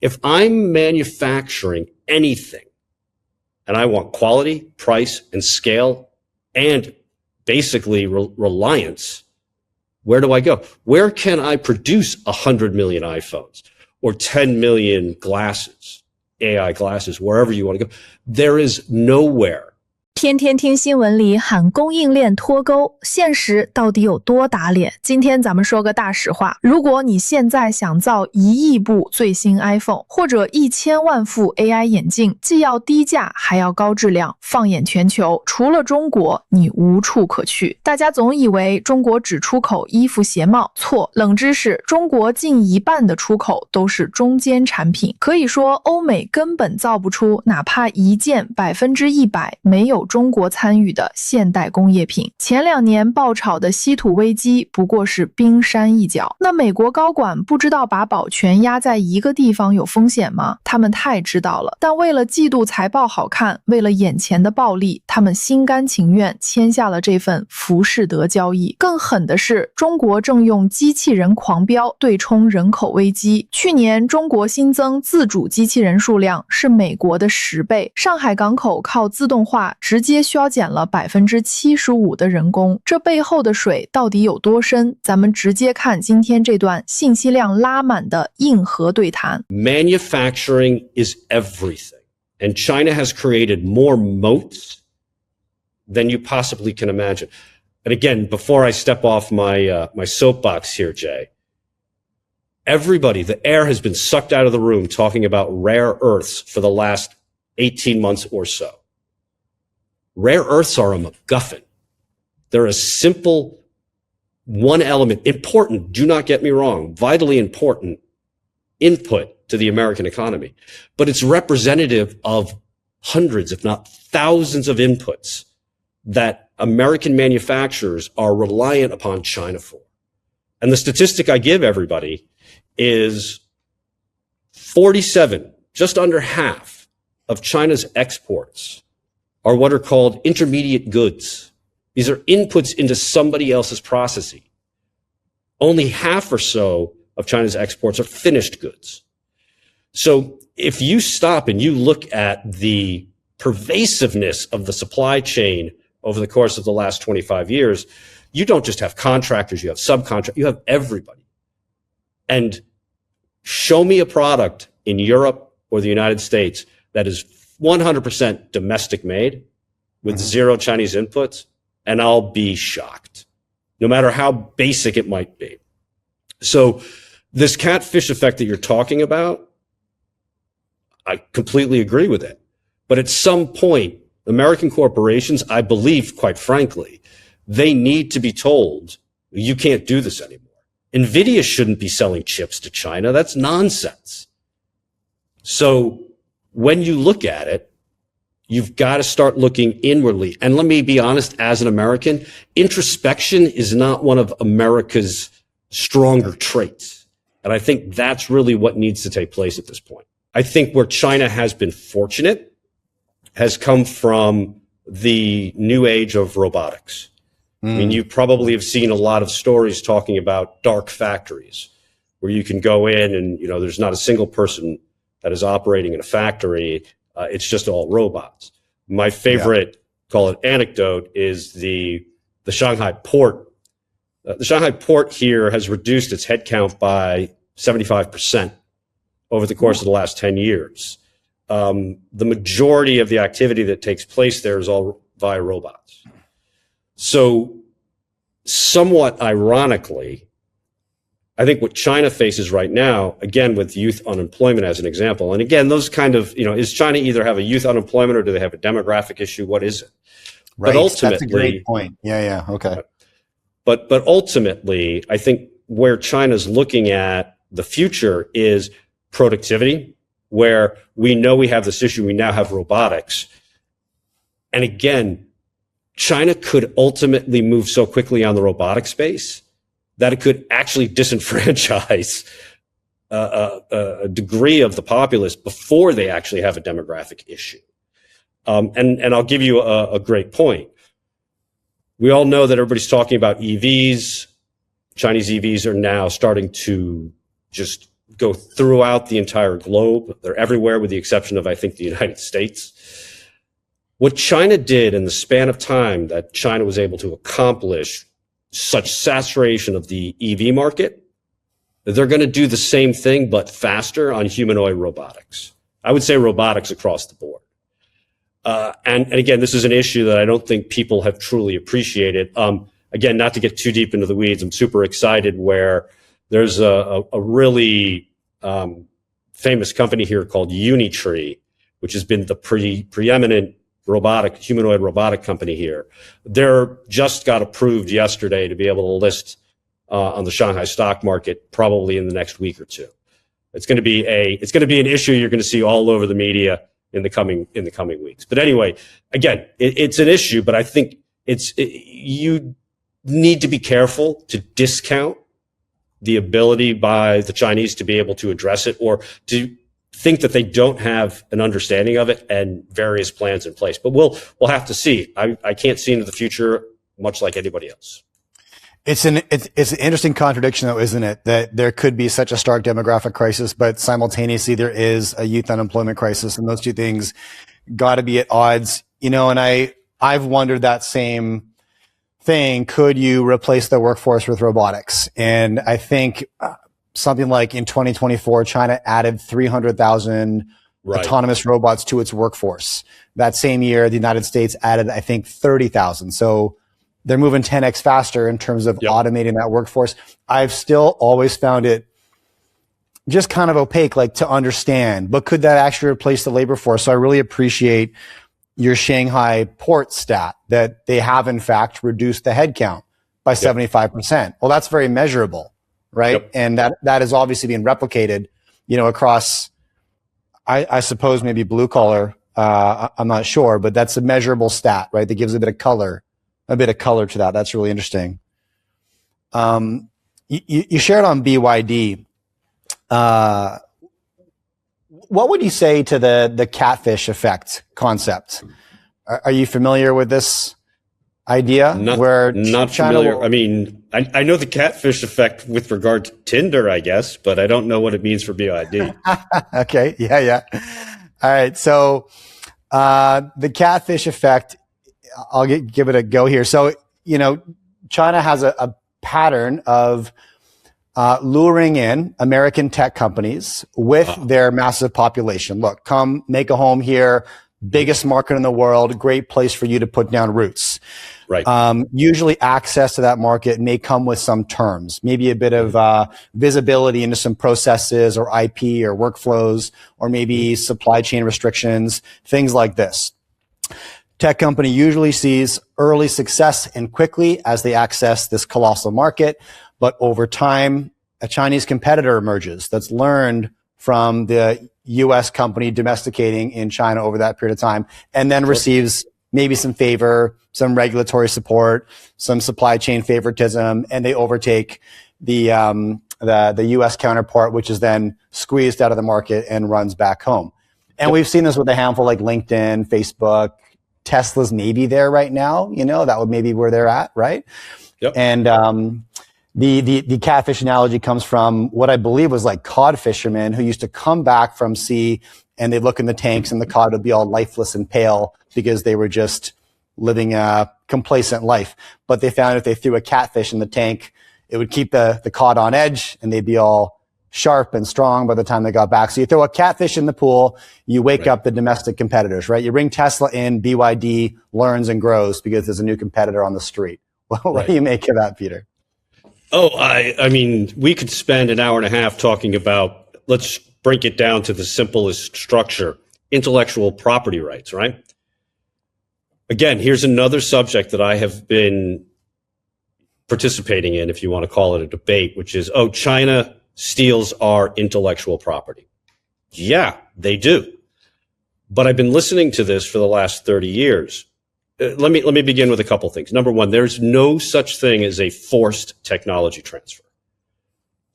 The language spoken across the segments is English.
If I'm manufacturing anything and I want quality, price, and scale, and basically reliance, where do I go? Where can I produce 100 million iPhones or 10 million glasses, AI glasses, wherever you want to go? There is nowhere. 天天听新闻里喊供应链脱钩，现实到底有多打脸？今天咱们说个大实话，如果你现在想造1亿部最新 iPhone 或者1000万副 AI 眼镜，既要低价还要高质量，放眼全球，除了中国你无处可去。大家总以为中国只出口衣服鞋帽，错，冷知识，中国近1半的出口都是中间产品，可以说欧美根本造不出哪怕一件100%没有中国参与的现代工业品。前2年爆炒的稀土危机不过是冰山一角。那美国高管不知道把宝全压在一个地方有风险吗？他们太知道了。但为了季度财报好看，为了眼前的暴利，他们心甘情愿签下了这份浮士德交易。更狠的是，中国正用机器人狂飙对冲人口危机。去年中国新增自主机器人数量是美国的10倍，上海港口靠自动化直接削减了75%的人工，这背后的水到底有多深？咱们直接看今天这段信息量拉满的硬核对谈。Manufacturing is everything, and China has created more moats than you possibly can imagine. And again, before I step off my soapbox here, Jay, everybody, the air has been sucked out of the room talking about rare earths for the last 18 months or so. Rare earths are a MacGuffin. They're a simple one element, important, do not get me wrong, vitally important input to the American economy. But it's representative of hundreds, if not thousands of inputs that American manufacturers are reliant upon China for. And the statistic I give everybody is 47, just under half of China's exports are what are called intermediate goods. These are inputs into somebody else's processing. Only half or so of China's exports are finished goods. So if you stop and you look at the pervasiveness of the supply chain over the course of the last 25 years, you don't just have contractors, you have subcontractors, you have everybody. And show me a product in Europe or the United States that is 100% domestic made with zero Chinese inputs, and I'll be shocked, no matter how basic it might be. So this catfish effect that you're talking about, I completely agree with it. But at some point, American corporations, I believe, quite frankly, they need to be told, you can't do this anymore. NVIDIA shouldn't be selling chips to China. That's nonsense. So when you look at it, you've got to start looking inwardly. And let me be honest, as an American, introspection is not one of America's stronger traits. And I think that's really what needs to take place at this point. I think where China has been fortunate has come from the new age of robotics. I mean, you probably have seen a lot of stories talking about dark factories where you can go in and, you know, there's not a single person that is operating in a factory. It's just all robots. My favorite, call it anecdote, is the Shanghai port. The Shanghai port here has reduced its headcount by 75% over the course of the last 10 years. The majority of the activity that takes place there is all via robots. So somewhat ironically, I think what China faces right now, again, with youth unemployment as an example, and again, those kind of, you know, is China either have a youth unemployment or do they have a demographic issue? What is it? Right. But ultimately, that's a great point. Yeah. Okay. But ultimately, I think where China's looking at the future is productivity, where we know we have this issue. We now have robotics. And again, China could ultimately move so quickly on the robotic space that it could actually disenfranchise a degree of the populace before they actually have a demographic issue. And I'll give you a great point. We all know that everybody's talking about EVs. Chinese EVs are now starting to just go throughout the entire globe. They're everywhere with the exception of, I think, the United States. What China did in the span of time that China was able to accomplish such saturation of the EV market, they're going to do the same thing, but faster on humanoid robotics. I would say robotics across the board. And again, this is an issue that I don't think people have truly appreciated. Again, not to get too deep into the weeds, I'm super excited where there's a really famous company here called Unitree, which has been the preeminent humanoid robotic company here. They're just got approved yesterday to be able to list on the Shanghai stock market probably in the next week or two. It's going to be an issue you're going to see all over the media in the coming weeks. But anyway, again, it's an issue, but I think you need to be careful to discount the ability by the Chinese to be able to address it, or to think that they don't have an understanding of it and various plans in place. But we'll have to see. I can't see into the future much like anybody else. It's an interesting contradiction, though, isn't it? That there could be such a stark demographic crisis, but simultaneously there is a youth unemployment crisis, and those two things got to be at odds. You know, and I've wondered that same thing. Could you replace the workforce with robotics? And I think something like in 2024, China added 300,000 autonomous robots to its workforce. That same year, the United States added, I think, 30,000. So they're moving 10x faster in terms of automating that workforce. I've still always found it just kind of opaque, like, to understand, but could that actually replace the labor force? So I really appreciate your Shanghai port stat that they have in fact reduced the headcount by 75%. Well, that's very measurable, right? And that is obviously being replicated, you know, across, I suppose maybe blue collar. I'm not sure, but that's a measurable stat, right? That gives a bit of color to that. That's really interesting. You shared on BYD. What would you say to the catfish effect concept? Are you familiar with this idea? Not familiar. I mean, I know the catfish effect with regard to Tinder, I guess, but I don't know what it means for BYD. Okay. Yeah. All right. So, the catfish effect, I'll give it a go here. So, you know, China has a pattern of luring in American tech companies with their massive population. Look, come make a home here, biggest market in the world, great place for you to put down roots. Right. Usually access to that market may come with some terms, maybe a bit of visibility into some processes or IP or workflows, or maybe supply chain restrictions, things like this. Tech company usually sees early success and quickly as they access this colossal market. But over time, a Chinese competitor emerges that's learned from the U.S. company domesticating in China over that period of time, and then receives maybe some favor, some regulatory support, some supply chain favoritism, and they overtake the U.S. counterpart, which is then squeezed out of the market and runs back home. And we've seen this with a handful like LinkedIn, Facebook, Tesla's maybe there right now. You know, that would maybe where they're at, right? Yep. And the catfish analogy comes from what I believe was like cod fishermen who used to come back from sea and they'd look in the tanks and the cod would be all lifeless and pale because they were just living a complacent life. But they found if they threw a catfish in the tank, it would keep the cod on edge and they'd be all sharp and strong by the time they got back. So you throw a catfish in the pool, you wake up the domestic competitors, right? You bring Tesla in, BYD learns and grows because there's a new competitor on the street. What do you make of that, Peter? Oh, I mean, we could spend an hour and a half talking about, let's break it down to the simplest structure, intellectual property rights, right? Again, here's another subject that I have been participating in, if you want to call it a debate, which is, China steals our intellectual property. Yeah, they do. But I've been listening to this for the last 30 years. Let me begin with a couple things. Number one, there's no such thing as a forced technology transfer.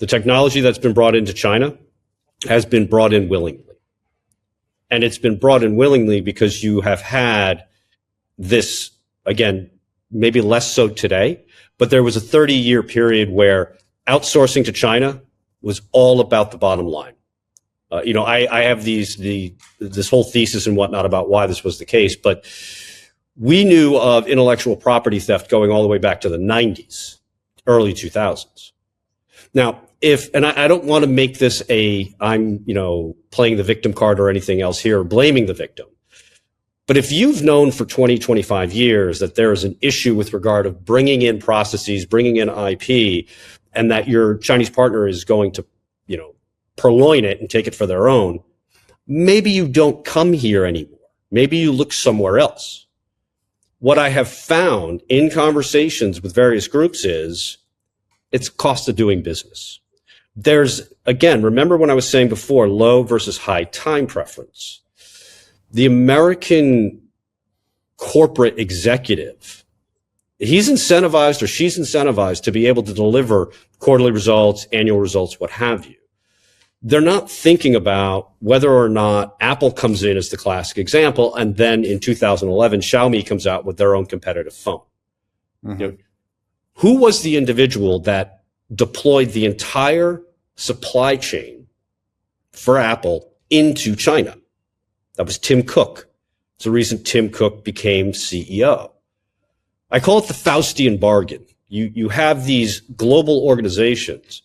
The technology that's been brought into China has been brought in willingly. And it's been brought in willingly because you have had this, again, maybe less so today, but there was a 30-year period where outsourcing to China was all about the bottom line. I have this whole thesis and whatnot about why this was the case, but we knew of intellectual property theft going all the way back to the 90s, early 2000s. Now, and I don't want to make this I'm playing the victim card or anything else here, or blaming the victim. But if you've known for 20, 25 years that there is an issue with regard of bringing in processes, bringing in IP, and that your Chinese partner is going to, purloin it and take it for their own, maybe you don't come here anymore. Maybe you look somewhere else. What I have found in conversations with various groups is it's cost of doing business. There's, again, remember when I was saying before, low versus high time preference. The American corporate executive, he's incentivized or she's incentivized to be able to deliver quarterly results, annual results, what have you. They're not thinking about whether or not Apple comes in as the classic example, and then in 2011, Xiaomi comes out with their own competitive phone. Mm-hmm. Who was the individual that deployed the entire supply chain for Apple into China? That was Tim Cook. It's the reason Tim Cook became CEO. I call it the Faustian bargain. You have these global organizations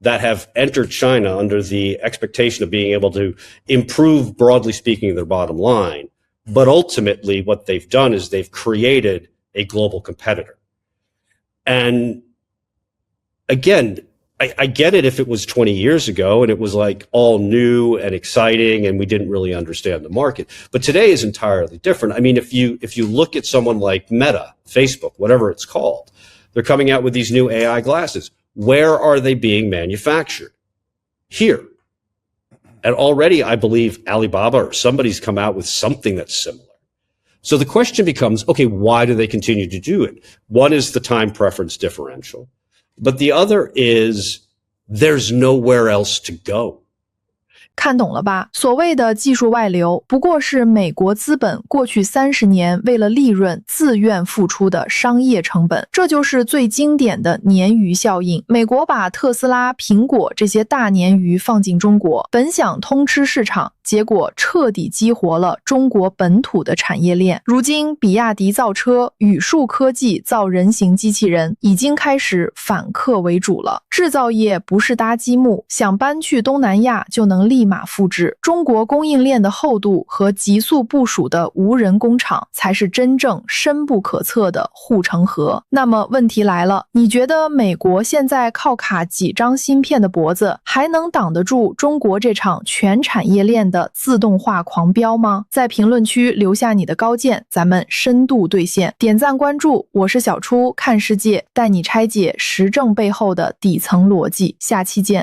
that have entered China under the expectation of being able to improve, broadly speaking, their bottom line. But ultimately, what they've done is they've created a global competitor. And again, I get it if it was 20 years ago and it was like all new and exciting and we didn't really understand the market. But today is entirely different. I mean, if you look at someone like Meta, Facebook, whatever it's called, they're coming out with these new AI glasses. Where are they being manufactured? Here. And already I believe Alibaba or somebody's come out with something that's similar. So the question becomes, okay, why do they continue to do it? One is the time preference differential, but the other is there's nowhere else to go. 看懂了吧？所谓的技术外流，不过是美国资本过去30年为了利润自愿付出的商业成本，这就是最经典的鲶鱼效应。美国把特斯拉、苹果这些大鲶鱼放进中国，本想通吃市场，结果彻底激活了中国本土的产业链。如今，比亚迪造车，宇树科技造人形机器人，已经开始反客为主了。制造业不是搭积木，想搬去东南亚就能立马复制。中国供应链的厚度和急速部署的无人工厂，才是真正深不可测的护城河。那么问题来了，你觉得美国现在靠卡几张芯片的脖子，还能挡得住中国这场全产业链的自动化狂飙吗？在评论区留下你的高见，咱们深度兑现。点赞关注，我是小初，看世界，带你拆解时政背后的底层逻辑。下期见。